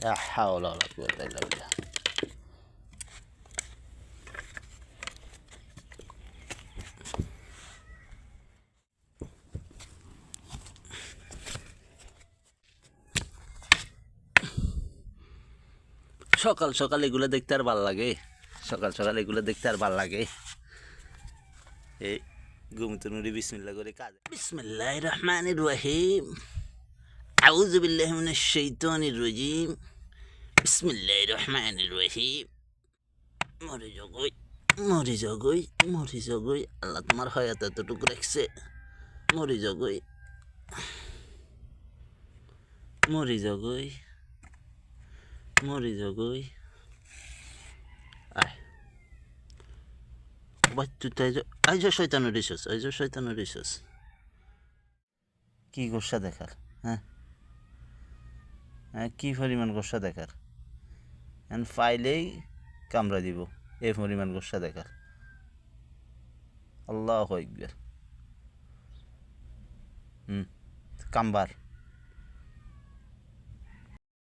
লা হাওলা ওয়ালা কুওয়াতা ইল্লা বিল্লাহ। সকাল সকাল এগুলো দেখতে আর ভাল লাগে, সকাল সকাল এগুলো দেখতে আর ভাল লাগে। এই ঘুমতে নুরি বিসমিল্লাহ করে কাজ। বিসমিল্লাহির রহমানির রহিম, আউযু বিল্লাহি মিনাশ শাইতানির রাজিম, বিসমিল্লাহির রহমানির রহিম। মরে জগই, মরে জগই, মরে জগই, আল্লাহ তোমার হায়াত এতটুকু রাখছে। মরে জগই, মরে জগই, মরে জগই। আয় তুই তো আইজ শয়তানের রিসোস, আইজ শয়তানের রিসোস। কি গোসা দেখার, হ্যাঁ হ্যাঁ, কী পরিমাণ গোসা দেখার, এখন ফাইলেই কামড়া দিব, এই পরিমাণ গোসা দেখার। আল্লাহু আকবার। কাম্বার।